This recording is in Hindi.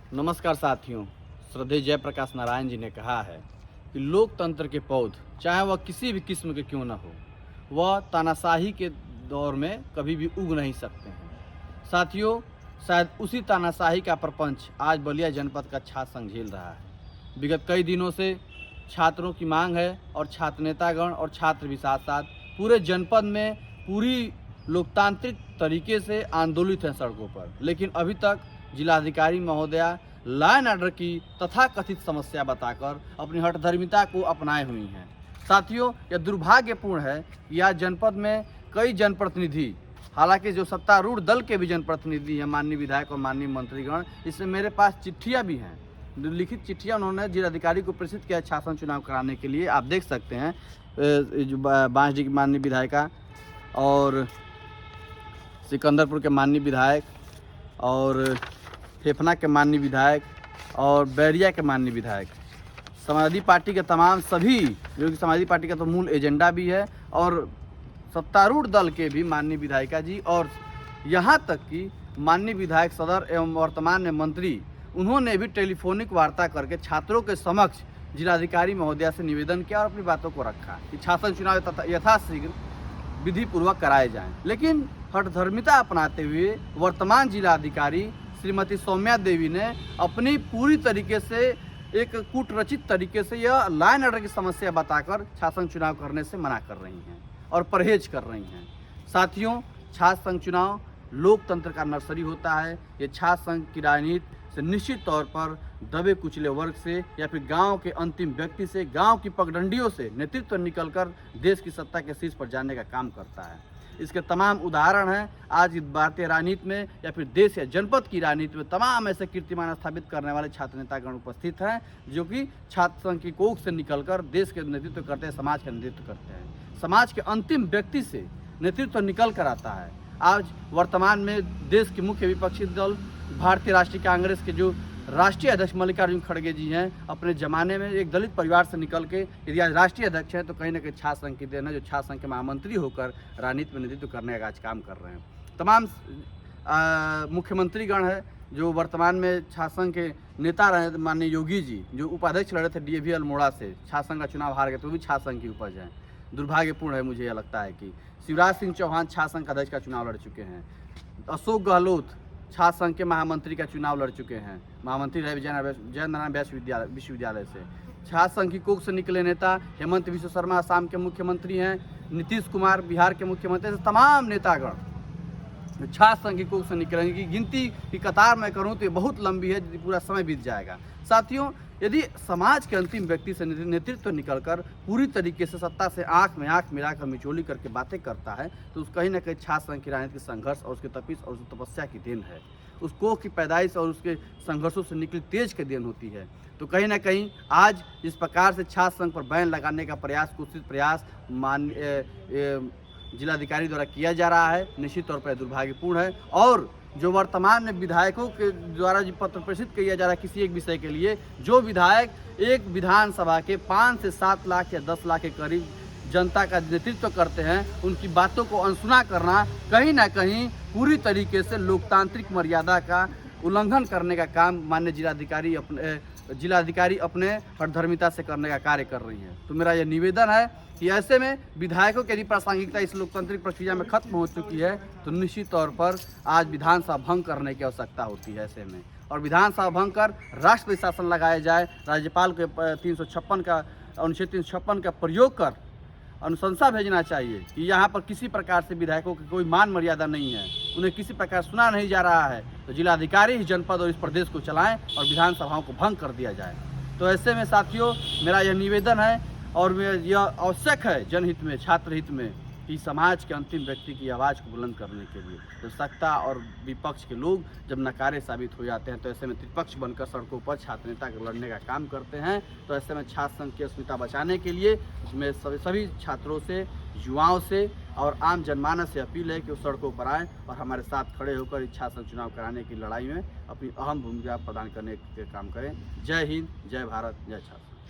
नमस्कार साथियों। श्रद्धेय जयप्रकाश नारायण जी ने कहा है कि लोकतंत्र के पौध चाहे वह किसी भी किस्म के क्यों न हो, वह तानाशाही के दौर में कभी भी उग नहीं सकते हैं। साथियों, शायद उसी तानाशाही का प्रपंच आज बलिया जनपद का छात्र संघ झेल रहा है। विगत कई दिनों से छात्रों की मांग है और छात्र नेतागण और छात्र भी साथ साथ पूरे जनपद में पूरी लोकतांत्रिक तरीके से आंदोलित हैं सड़कों पर, लेकिन अभी तक जिलाधिकारी महोदया लॉ एंड ऑर्डर की तथाकथित समस्या बताकर अपनी हठधर्मिता को अपनाए हुई हैं। साथियों, यह दुर्भाग्यपूर्ण है कि आज जनपद में कई जनप्रतिनिधि, हालांकि जो सत्तारूढ़ दल के भी जनप्रतिनिधि हैं, माननीय विधायक और माननीय मंत्रीगण, इसमें मेरे पास चिट्ठियां भी हैं, लिखित चिट्ठियां उन्होंने जिलाधिकारी को प्रेषित किया शासन चुनाव कराने के लिए। आप देख सकते हैं जो बांसडी की माननीय विधायिका और सिकंदरपुर के माननीय विधायक और फेफना के माननीय विधायक और बैरिया के माननीय विधायक, समाजवादी पार्टी के तमाम सभी, जो कि समाजवादी पार्टी का तो मूल एजेंडा भी है, और सत्तारूढ़ दल के भी माननीय विधायिका जी, और यहाँ तक कि माननीय विधायक सदर एवं वर्तमान में मंत्री, उन्होंने भी टेलीफोनिक वार्ता करके छात्रों के समक्ष जिलाधिकारी महोदया से निवेदन किया और अपनी बातों को रखा कि शासन चुनाव यथाशीघ्र विधि पूर्वक कराए जाएं। लेकिन हठधर्मिता अपनाते हुए वर्तमान जिलाधिकारी श्रीमती सौम्या देवी ने अपनी पूरी तरीके से एक कूटरचित तरीके से यह लॉ एंड ऑर्डर की समस्या बताकर शासन चुनाव करने से मना कर रही हैं और परहेज कर रही हैं। साथियों, छात्र संघ चुनाव लोकतंत्र का नर्सरी होता है। ये छात्र संघ की राजनीति से निश्चित तौर पर दबे कुचले वर्ग से या फिर गांव के अंतिम व्यक्ति से, गांव की पगडंडियों से नेतृत्व निकलकर देश की सत्ता के शीर्ष पर जाने का काम करता है। इसके तमाम उदाहरण हैं आज की भारतीय राजनीति में या फिर देश या जनपद की राजनीति में। तमाम ऐसे कीर्तिमान स्थापित करने वाले छात्र नेतागण उपस्थित हैं, जो कि छात्र संघ की कोख से निकलकर देश के नेतृत्व करते हैं, समाज का नेतृत्व करते हैं। समाज के अंतिम व्यक्ति से नेतृत्व निकल कर आता है। आज वर्तमान में देश के मुख्य विपक्षी दल भारतीय राष्ट्रीय कांग्रेस के जो राष्ट्रीय अध्यक्ष मल्लिकार्जुन खड़गे जी हैं, अपने ज़माने में एक दलित परिवार से निकल के यदि आज राष्ट्रीय अध्यक्ष हैं तो कहीं ना कहीं छात्र संघ की देन है, जो छात्र संघ के महामंत्री होकर राजनीति में नेतृत्व करने का आज काम कर रहे हैं। तमाम मुख्यमंत्रीगण है जो वर्तमान में छात्र संघ के नेता रहे, माननीय योगी जी जो उपाध्यक्ष लड़े थे DAV अल्मोड़ा से, छात्र संघ का चुनाव हार गए, तो भी छात्र संघ की उपज है। दुर्भाग्यपूर्ण है, मुझे यह लगता है कि शिवराज सिंह चौहान छात्र संघ अध्यक्ष का चुनाव लड़ चुके हैं, अशोक गहलोत छात्र संघ के महामंत्री का चुनाव लड़ चुके हैं, महामंत्री रहे जयनारायण व्यास विश्वविद्यालय से। छात्र संघ की कोख से निकले नेता हेमंत विश्व शर्मा असम के मुख्यमंत्री हैं, नीतीश कुमार बिहार के मुख्यमंत्री, तमाम नेतागण छात्र संघ की कोख से निकलेंगे की गिनती की कतार में करूं तो ये बहुत लंबी है, पूरा समय बीत जाएगा। साथियों, यदि समाज के अंतिम व्यक्ति से नेतृत्व निकलकर पूरी तरीके से सत्ता से आंख में आंख मिलाकर मिचोली करके बातें करता है, तो उस कहीं ना कहीं छात्र संघ की राजनीति संघर्ष और उसके तपिश और उसकी तपस्या की देन है। उस कोख की पैदाइश और उसके संघर्षों से निकली तेज की देन होती है। तो कहीं ना कहीं आज इस प्रकार से छात्र संघ पर बैन लगाने का प्रयास, कुत्सित प्रयास जिलाधिकारी द्वारा किया जा रहा है, निश्चित तौर पर दुर्भाग्यपूर्ण है। और जो वर्तमान में विधायकों के द्वारा जो पत्र प्रेषित किया जा रहा है किसी एक विषय के लिए, जो विधायक एक विधानसभा के 5 से 7 लाख या 10 लाख के करीब जनता का नेतृत्व करते हैं, उनकी बातों को अनसुना करना कहीं ना कहीं पूरी तरीके से लोकतांत्रिक मर्यादा का उल्लंघन करने का काम माननीय जिलाधिकारी अपने हठधर्मिता से करने का कार्य कर रही हैं। तो मेरा यह निवेदन है कि ऐसे में विधायकों की यदि प्रासंगिकता इस लोकतांत्रिक प्रक्रिया में खत्म हो चुकी है, तो निश्चित तौर पर आज विधानसभा भंग करने की आवश्यकता होती है ऐसे में, और विधानसभा भंग कर राष्ट्रपति शासन लगाया जाए, राज्यपाल के 356 का अनुच्छेद 356 का प्रयोग कर अनुशंसा भेजना चाहिए कि यहाँ पर किसी प्रकार से विधायकों की कोई मान मर्यादा नहीं है, उन्हें किसी प्रकार सुना नहीं जा रहा है, तो जिलाधिकारी इस जनपद और इस प्रदेश को चलाएं और विधानसभाओं को भंग कर दिया जाए। तो ऐसे में साथियों, मेरा यह निवेदन है और यह आवश्यक है जनहित में, छात्र हित में, कि समाज के अंतिम व्यक्ति की आवाज़ को बुलंद करने के लिए तो सत्ता और विपक्ष के लोग जब नकारे साबित हो जाते हैं, तो ऐसे में त्रिपक्ष बनकर सड़कों पर छात्र नेता को लड़ने का काम करते हैं। तो ऐसे में छात्र संघ की अस्मिता बचाने के लिए मैं सभी छात्रों से, युवाओं से और आम जनमानस से अपील है कि वो सड़कों पर आएँ और हमारे साथ खड़े होकर इस छात्र संघ चुनाव कराने की लड़ाई में अपनी अहम भूमिका प्रदान करने के काम करें। जय हिंद, जय भारत, जय छात्र।